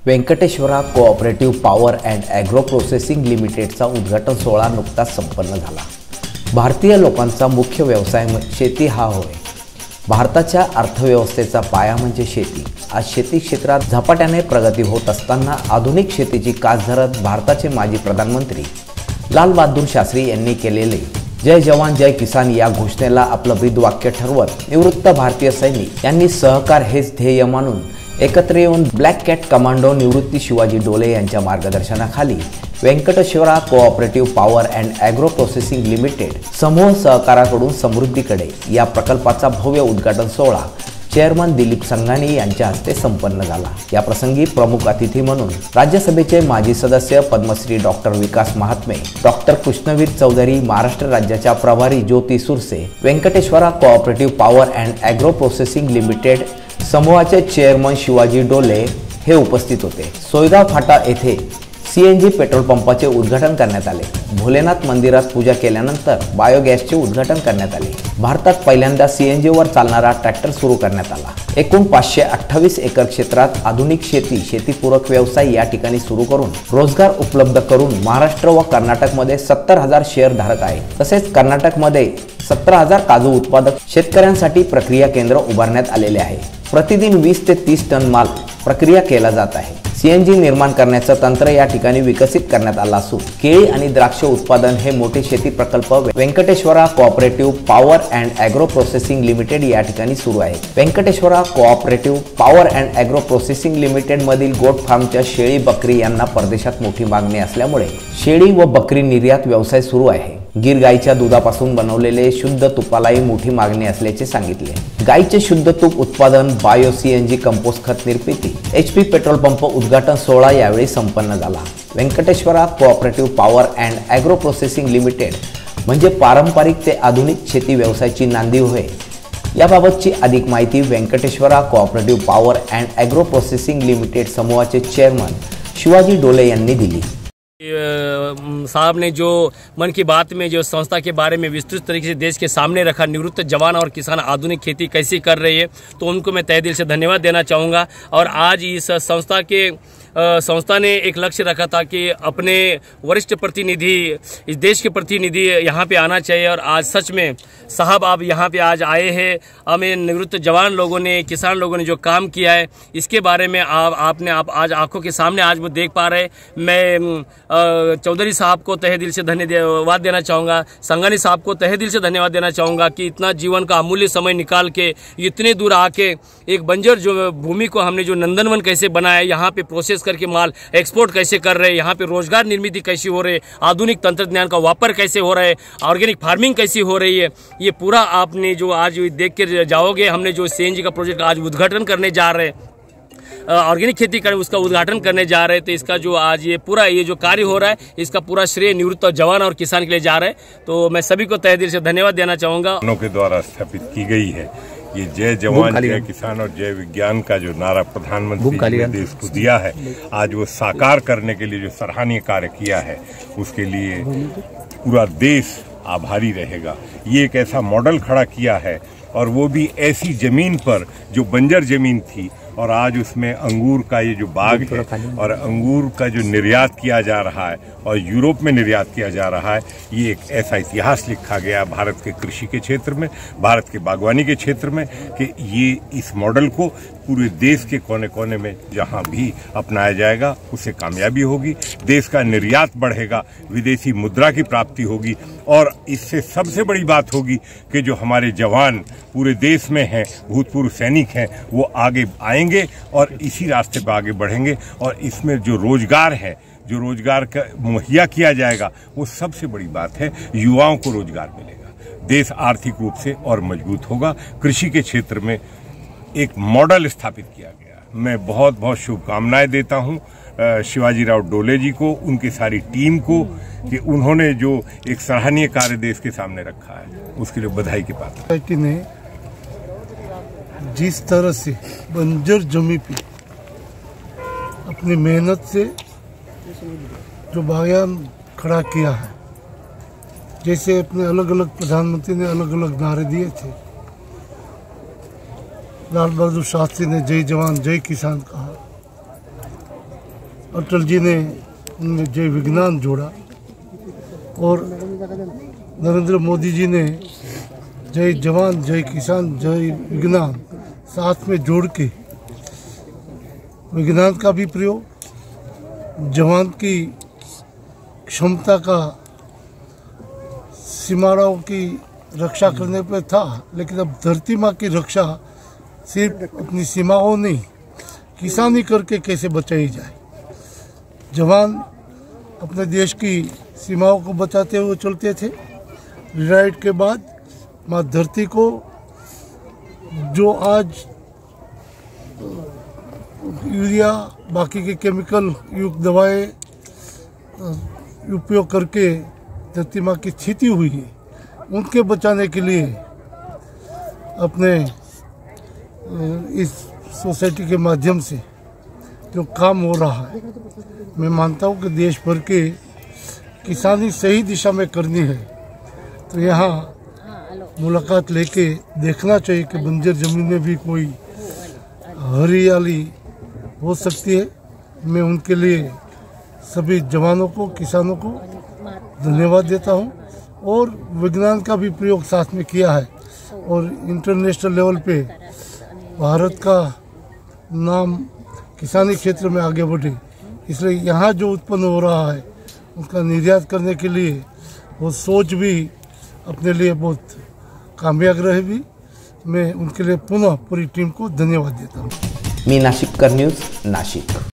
Venkateshwara cooperative power and agro processing लिमिटेडचा उद्घाटन सोहळा नुकताच संपन्न झाला। भारतीय लोकांचा मुख्य व्यवसाय शेती हा होय। भारताच्या अर्थव्यवस्थेचा पाया म्हणजे शेती। आज शेती क्षेत्रात झपाट्याने प्रगती होत असताना आधुनिक शेतीची कास धरत भारताचे माजी प्रधानमंत्री लाल बहादूर शास्त्री यांनी केलेले जय जवान जय किसान या घोषणेला आपलं ब्रीदवाक्य ठरवत निवृत्त भारतीय सैनिक यांनी सहकार हेच ध्येय मानून एकत्र येऊन ब्लॅक कॅट कमांडो निवृत्ती शिवाजी डोले यांच्या मार्गदर्शनाखाली Venkateshwara cooperative power and agro processing limited समूह सहकाराकडून समृद्धीकडे या प्रकल्पाचा भव्य उद्घाटन सोहळा चेअरमन दिलीप संघानी यांच्या हस्ते संपन्न झाला। या प्रसंगी प्रमुख अतिथी म्हणून राज्यसभेचे माजी सदस्य पद्मश्री डॉक्टर विकास महात्मे, डॉक्टर कृष्णवीर चौधरी, महाराष्ट्र राज्याच्या प्रभारी Jyoti Surse, Venkateshwara cooperative power and agro processing limited समूहाचे चेअरमन शिवाजी डोले हे उपस्थित होते। सोयगाव फाटा येथे सीएनजी पेट्रोल पंपाचे उद्घाटन करण्यात आले। भोलेनाथ मंदिरात पूजा केल्यानंतर बायोगॅसचे उद्घाटन करण्यात आले। भारतात पहिल्यांदा सीएनजीवर चालणारा ट्रॅक्टर सुरू करण्यात आला। एकूण 528 एकर क्षेत्रात आधुनिक शेतीपूरक व्यवसाय या ठिकाणी सुरू करून रोजगार उपलब्ध करून महाराष्ट्र व कर्नाटकमध्ये 70,000 शेअरधारक आहेत। तसेच कर्नाटकमध्ये 17,000 काजू उत्पादक शेतकऱ्यांसाठी प्रक्रिया केंद्र उभारण्यात आलेले आहे। प्रतिदिन 20 ते 30 टन माल प्रक्रिया केला जात आहे। सीएनजी निर्माण करण्याचं तंत्र या ठिकाणी विकसित करण्यात आलं असून केळी आणि द्राक्ष उत्पादन हे मोठे शेती प्रकल्प Venkateshwara cooperative power and agro processing limited या ठिकाणी सुरू आहे। Venkateshwara cooperative power and agro processing limited मधील गोट फार्मच्या शेळी बकरी यांना परदेशात मोठी मागणी असल्यामुळे शेळी व बकरी निर्यात व्यवसाय सुरू आहे। गीर गाईच्या दुधापासून बनवलेले शुद्ध तुपालाही मोठी मागणी असल्याचे सांगितले। गाईचे शुद्ध तूप उत्पादन, बायो सीएनजी कंपोस्ट खत निर्मिती, एचपी पेट्रोल पंप उद्घाटन सोहळा यावेळी संपन्न झाला। Venkateshwara cooperative power and agro processing limited म्हणजे पारंपरिक ते आधुनिक शेती व्यवसायाची नांदी होय। याबाबतची अधिक माहिती Venkateshwara cooperative power and agro processing limited समूहाचे चेअरमन शिवाजी डोले यांनी दिली। साहब ने जो मन की बात में जो संस्था के बारे में विस्तृत तरीके से देश के सामने रखा, निवृत्त जवान और किसान आधुनिक खेती कैसी कर रही है, तो उनको मैं तहे दिल से धन्यवाद देना चाहूँगा। और आज इस संस्था ने एक लक्ष्य रखा था कि अपने वरिष्ठ प्रतिनिधि, इस देश के प्रतिनिधि यहाँ पे आना चाहिए। और आज सच में साहब आप यहाँ पे आज आए हैं। हमें निवृत्त जवान लोगों ने, किसान लोगों ने जो काम किया है इसके बारे में आप आज आंखों के सामने आज वो देख पा रहे। मैं चौधरी साहब को तहे दिल से धन्यवाद देना चाहूँगा, संघानी साहब को तहे दिल से धन्यवाद देना चाहूँगा कि इतना जीवन का अमूल्य समय निकाल के इतने दूर आके एक बंजर जो भूमि को हमने जो नंदनवन कैसे बनाया, यहाँ पे प्रोसेस करके माल एक्सपोर्ट कैसे कर रहे हैं, यहाँ पे रोजगार निर्मित कैसी हो रही है, आधुनिक तंत्रज्ञान का वापर कैसे हो रहा है, ऑर्गेनिक फार्मिंग कैसी हो रही है, ये पूरा आपने जो आज देख के जाओगे। हमने जो सीएनजी का प्रोजेक्ट आज उद्घाटन करने जा रहे हैं, ऑर्गेनिक खेती करें उसका उद्घाटन करने जा रहे थे। इसका जो आज ये पूरा ये जो कार्य हो रहा है इसका पूरा श्रेय निवृत्त जवान और किसान के लिए जा रहा है। तो मैं सभी को तहे दिल से धन्यवाद देना चाहूँगा। के द्वारा स्थापित की गई है ये जय जवान जय किसान और जय विज्ञान का जो नारा प्रधानमंत्री ने देश को दिया है, आज वो साकार करने के लिए जो सराहनीय कार्य किया है उसके लिए पूरा देश आभारी रहेगा। ये एक ऐसा मॉडल खड़ा किया है और वो भी ऐसी जमीन पर जो बंजर जमीन थी, और आज उसमें अंगूर का ये जो बाग है और अंगूर का जो निर्यात किया जा रहा है और यूरोप में निर्यात किया जा रहा है, ये एक ऐसा इतिहास लिखा गया भारत के कृषि के क्षेत्र में, भारत के बागवानी के क्षेत्र में कि ये इस मॉडल को पूरे देश के कोने कोने में जहां भी अपनाया जाएगा उससे कामयाबी होगी, देश का निर्यात बढ़ेगा, विदेशी मुद्रा की प्राप्ति होगी। और इससे सबसे बड़ी बात होगी कि जो हमारे जवान पूरे देश में हैं, भूतपूर्व सैनिक हैं, वो आगे आएंगे और इसी रास्ते पर आगे बढ़ेंगे। और इसमें जो रोजगार है, जो रोजगार का मुहैया किया जाएगा, वो सबसे बड़ी बात है, युवाओं को रोजगार मिलेगा, देश आर्थिक रूप से और मजबूत होगा। कृषि के क्षेत्र में एक मॉडल स्थापित किया गया। मैं बहुत बहुत शुभकामनाएं देता हूं शिवाजी राव डोले जी को, उनकी सारी टीम को, कि उन्होंने जो एक सराहनीय कार्य देश के सामने रखा है, उसके लिए बधाई के पात्र। ने जिस तरह से बंजर जमी पे अपनी मेहनत से जो बागान खड़ा किया है, जैसे अपने अलग अलग प्रधानमंत्री ने अलग अलग नारे दिए थे, लाल बहादुर शास्त्री ने जय जवान जय किसान कहा, अटल जी ने उनमें जय विज्ञान जोड़ा और नरेंद्र मोदी जी ने जय जवान जय किसान जय विज्ञान साथ में जोड़ के विज्ञान का भी प्रयोग, जवान की क्षमता का सीमाओं की रक्षा करने पर था, लेकिन अब धरती माँ की रक्षा सिर्फ अपनी सीमाओं नहीं, किसानी करके कैसे बचाई जाए। जवान अपने देश की सीमाओं को बचाते हुए चलते थे। रिटायर्ड के बाद माँ धरती को जो आज यूरिया बाकी के केमिकल युक्त दवाएं उपयोग करके धरती माँ की क्षति हुई है, उनके बचाने के लिए अपने इस सोसाइटी के माध्यम से जो काम हो रहा है, मैं मानता हूँ कि देश भर के किसानी सही दिशा में करनी है तो यहाँ मुलाकात लेके देखना चाहिए कि बंजर जमीन में भी कोई हरियाली हो सकती है। मैं उनके लिए सभी जवानों को, किसानों को धन्यवाद देता हूँ और विज्ञान का भी प्रयोग साथ में किया है और इंटरनेशनल लेवल पे भारत का नाम किसानी क्षेत्र में आगे बढ़े, इसलिए यहाँ जो उत्पन्न हो रहा है उसका निर्यात करने के लिए वो सोच भी अपने लिए बहुत कामयाब रहेगी। मैं उनके लिए पुनः पूरी टीम को धन्यवाद देता हूँ। मी नाशिककर न्यूज, नाशिक।